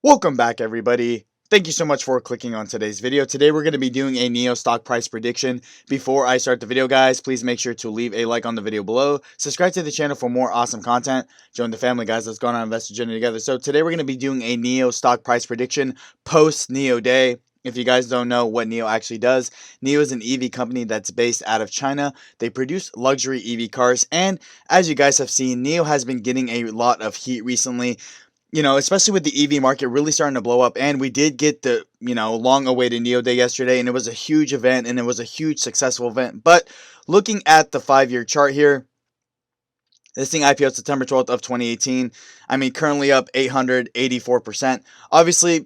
Welcome back, everybody. Thank you so much for clicking on today's video. Today we're going to be doing a NIO stock price prediction. Before I start the video, guys, please make sure to leave a like on the video below. Subscribe to the channel for more awesome content. Join the family, guys. Let's go on investor journey together. So today we're going to be doing a NIO stock price prediction post NIO day. If you guys don't know what NIO actually does, NIO is an EV company that's based out of China. They produce luxury EV cars, and as you guys have seen, NIO has been getting a lot of heat recently. Especially with the EV market really starting to blow up, and we did get the, long-awaited NIO Day yesterday, and it was a huge event, and it was a huge successful event. But looking at the 5-year chart here, this thing IPO'd September 12th of 2018. Currently up 884%. Obviously,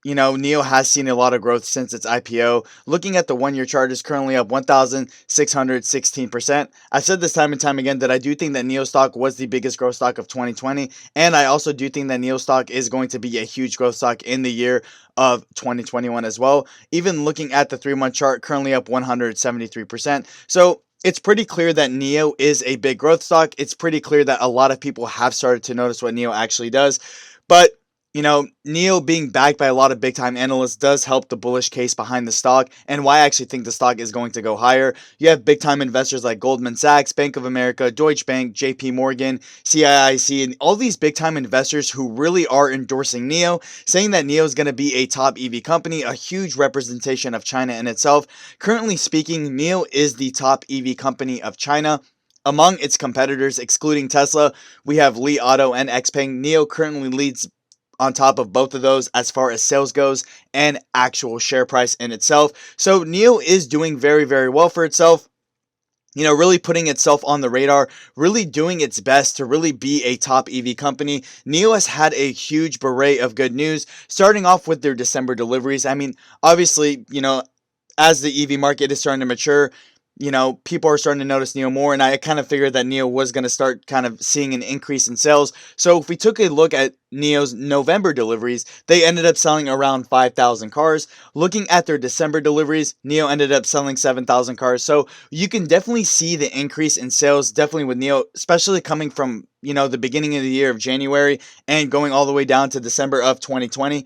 NIO has seen a lot of growth since its IPO. Looking at the 1-year chart, is currently up 1,616%. I've said this time and time again that I do think that NIO stock was the biggest growth stock of 2020, and I also do think that NIO stock is going to be a huge growth stock in the year of 2021 as well. Even looking at the 3-month chart, currently up 173%. So it's pretty clear that NIO is a big growth stock. It's pretty clear that a lot of people have started to notice what NIO actually does. But NIO being backed by a lot of big-time analysts does help the bullish case behind the stock, and why I actually think the stock is going to go higher. You have big-time investors like Goldman Sachs, Bank of America, Deutsche Bank, JP Morgan, CIIC, and all these big-time investors who really are endorsing NIO, saying that NIO is going to be a top EV company, a huge representation of China in itself. Currently speaking, NIO is the top EV company of China. Among its competitors, excluding Tesla, we have Li Auto and XPeng. NIO currently leads on top of both of those as far as sales goes and actual share price in itself. So NIO is doing very, very well for itself. Really putting itself on the radar, really doing its best to really be a top EV company. NIO has had a huge beret of good news, starting off with their December deliveries. Obviously, as the EV market is starting to mature, people are starting to notice NIO more, and I kind of figured that NIO was going to start kind of seeing an increase in sales. So if we took a look at NIO's November deliveries, they ended up selling around 5,000 cars. Looking at their December deliveries, NIO ended up selling 7,000 cars. So you can definitely see the increase in sales, definitely with NIO, especially coming from, the beginning of the year of January and going all the way down to December of 2020.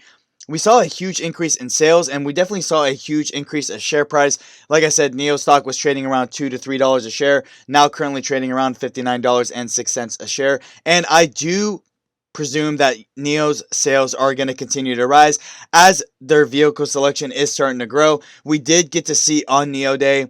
We saw a huge increase in sales, and we definitely saw a huge increase in share price. Like I said, NIO stock was trading around $2 to $3 a share, now currently trading around $59.06 a share. And I do presume that NIO's sales are going to continue to rise as their vehicle selection is starting to grow. We did get to see on NIO Day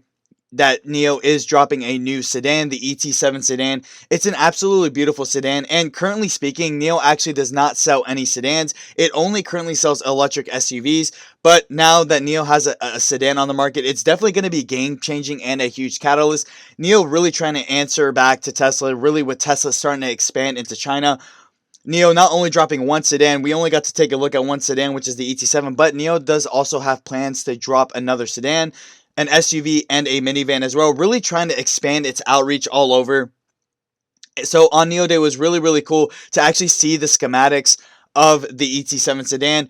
that NIO is dropping a new sedan, the ET7 sedan. It's an absolutely beautiful sedan, and currently speaking, NIO actually does not sell any sedans. It only currently sells electric SUVs, but now that NIO has a sedan on the market, it's definitely going to be game-changing and a huge catalyst. NIO really trying to answer back to Tesla, really with Tesla starting to expand into China. NIO not only dropping one sedan, we only got to take a look at one sedan, which is the ET7, but NIO does also have plans to drop another sedan, an SUV, and a minivan as well, really trying to expand its outreach all over. So on NIO Day, it was really, really cool to actually see the schematics of the ET7 sedan,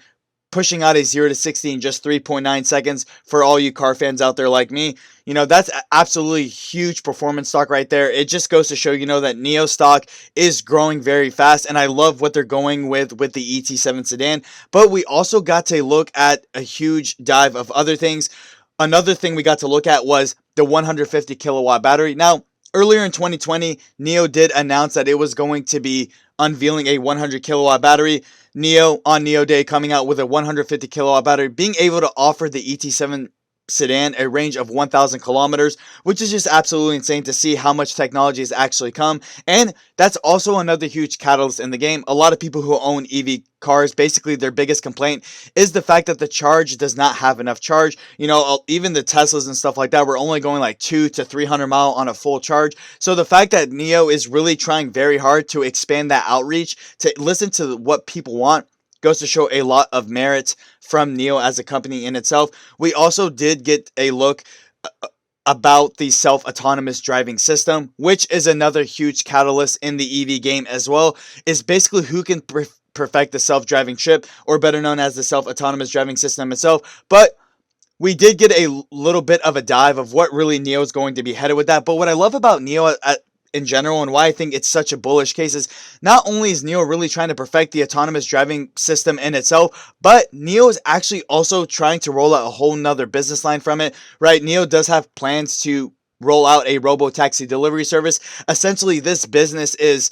pushing out a 0 to 60 in just 3.9 seconds for all you car fans out there like me. That's absolutely huge performance stock right there. It just goes to show, that NIO stock is growing very fast, and I love what they're going with the ET7 sedan. But we also got to look at a huge dive of other things. Another thing we got to look at was the 150 kilowatt battery. Now, earlier in 2020, NIO did announce that it was going to be unveiling a 100 kilowatt battery. NIO on NIO Day coming out with a 150 kilowatt battery, being able to offer the ET7 sedan a range of 1,000 kilometers, which is just absolutely insane to see how much technology has actually come. And that's also another huge catalyst in the game. A lot of people who own EV cars, basically their biggest complaint is the fact that the charge does not have enough charge. Even the Teslas and stuff like that were only going like 200 to 300 mile on a full charge. So the fact that NIO is really trying very hard to expand that outreach, to listen to what people want, goes to show a lot of merit from NIO as a company in itself. We also did get a look about the self-autonomous driving system, which is another huge catalyst in the EV game as well, is basically who can perfect the self-driving chip, or better known as the self-autonomous driving system itself. But we did get a little bit of a dive of what really NIO is going to be headed with that. But what I love about NIO in general and why I think it's such a bullish case is not only is NIO really trying to perfect the autonomous driving system in itself, but NIO is actually also trying to roll out a whole nother business line from it, right? NIO does have plans to roll out a robo-taxi delivery service. Essentially, this business is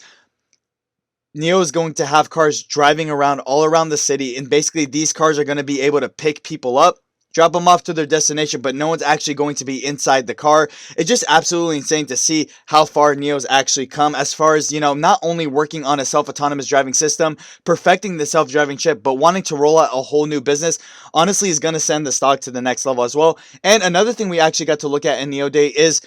NIO is going to have cars driving around all around the city, and basically these cars are going to be able to pick people up, drop them off to their destination, but no one's actually going to be inside the car. It's just absolutely insane to see how far NIO's actually come as far as, not only working on a self-autonomous driving system, perfecting the self-driving chip, but wanting to roll out a whole new business, honestly is going to send the stock to the next level as well. And another thing we actually got to look at in NIO Day is,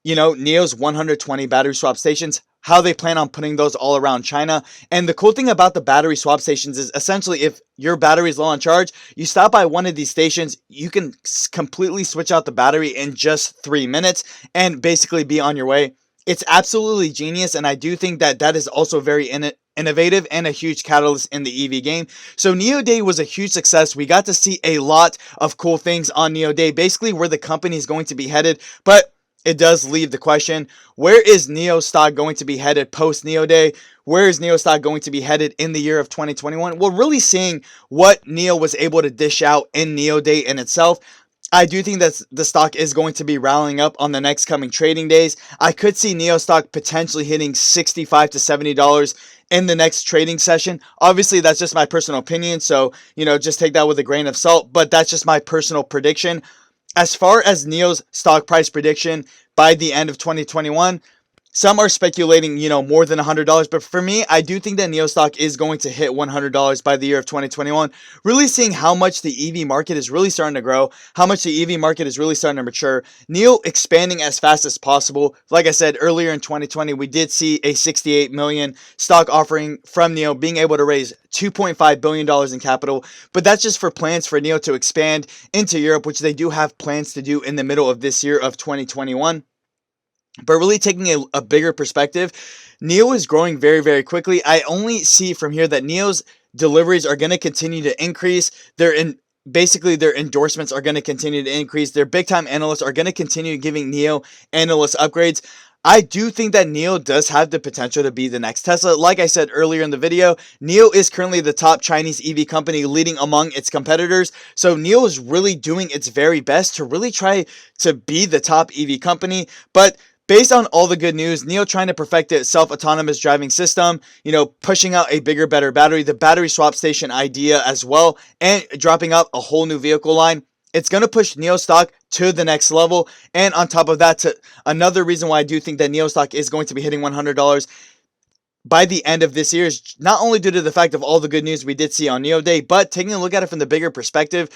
NIO's 120 battery swap stations, how they plan on putting those all around China. And the cool thing about the battery swap stations is essentially if your battery is low on charge, you stop by one of these stations, you can completely switch out the battery in just 3 minutes and basically be on your way. It's absolutely genius, and I do think that that is also very innovative and a huge catalyst in the EV game. So NIO Day was a huge success. We got to see a lot of cool things on NIO Day, basically where the company is going to be headed, but it does leave the question, where is NIO stock going to be headed post NIO Day? Where is NIO stock going to be headed in the year of 2021? Well, really seeing what NIO was able to dish out in NIO Day in itself, I do think that the stock is going to be rallying up on the next coming trading days. I could see NIO stock potentially hitting $65 to $70 in the next trading session. Obviously, that's just my personal opinion, so, just take that with a grain of salt, but that's just my personal prediction. As far as NIO's stock price prediction by the end of 2021, some are speculating, more than $100. But for me, I do think that NIO stock is going to hit $100 by the year of 2021. Really seeing how much the EV market is really starting to grow, how much the EV market is really starting to mature. NIO expanding as fast as possible. Like I said, earlier in 2020, we did see a 68 million stock offering from NIO, being able to raise $2.5 billion in capital. But that's just for plans for NIO to expand into Europe, which they do have plans to do in the middle of this year of 2021. But really taking a bigger perspective, NIO is growing very, very quickly. I only see from here that NIO's deliveries are going to continue to increase. Basically, their endorsements are going to continue to increase. Their big-time analysts are going to continue giving NIO analyst upgrades. I do think that NIO does have the potential to be the next Tesla. Like I said earlier in the video, NIO is currently the top Chinese EV company leading among its competitors. So NIO is really doing its very best to really try to be the top EV company. But based on all the good news, NIO trying to perfect its self-autonomous driving system, pushing out a bigger, better battery, the battery swap station idea as well, and dropping out a whole new vehicle line, it's going to push NIO stock to the next level. And on top of that, another reason why I do think that NIO stock is going to be hitting $100 by the end of this year is not only due to the fact of all the good news we did see on NIO Day, but taking a look at it from the bigger perspective,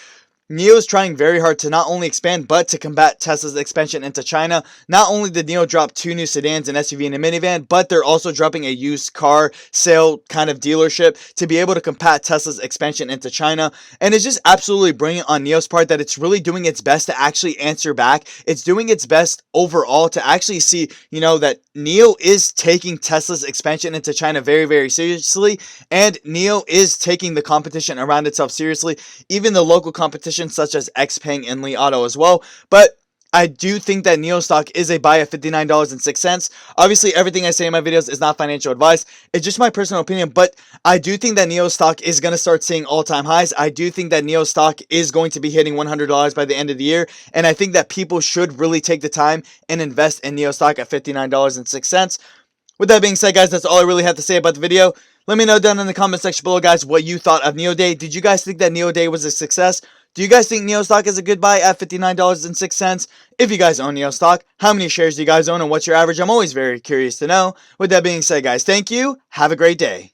NIO is trying very hard to not only expand, but to combat Tesla's expansion into China. Not only did NIO drop 2 new sedans, an SUV and a minivan, but they're also dropping a used car sale kind of dealership to be able to combat Tesla's expansion into China. And it's just absolutely brilliant on NIO's part that it's really doing its best to actually answer back. It's doing its best overall to actually see, that NIO is taking Tesla's expansion into China very, very seriously. And NIO is taking the competition around itself seriously, even the local competition such as XPeng and Li Auto as well. But I do think that NIO stock is a buy at $59.06. Obviously, everything I say in my videos is not financial advice. It's just my personal opinion, but I do think that NIO stock is going to start seeing all-time highs. I do think that NIO stock is going to be hitting $100 by the end of the year, and I think that people should really take the time and invest in NIO stock at $59.06. With that being said, guys, that's all I really have to say about the video. Let me know down in the comment section below, guys, what you thought of NIO Day. Did you guys think that NIO Day was a success? Do you guys think NIO stock is a good buy at $59.06? If you guys own NIO stock, how many shares do you guys own and what's your average? I'm always very curious to know. With that being said, guys, thank you. Have a great day.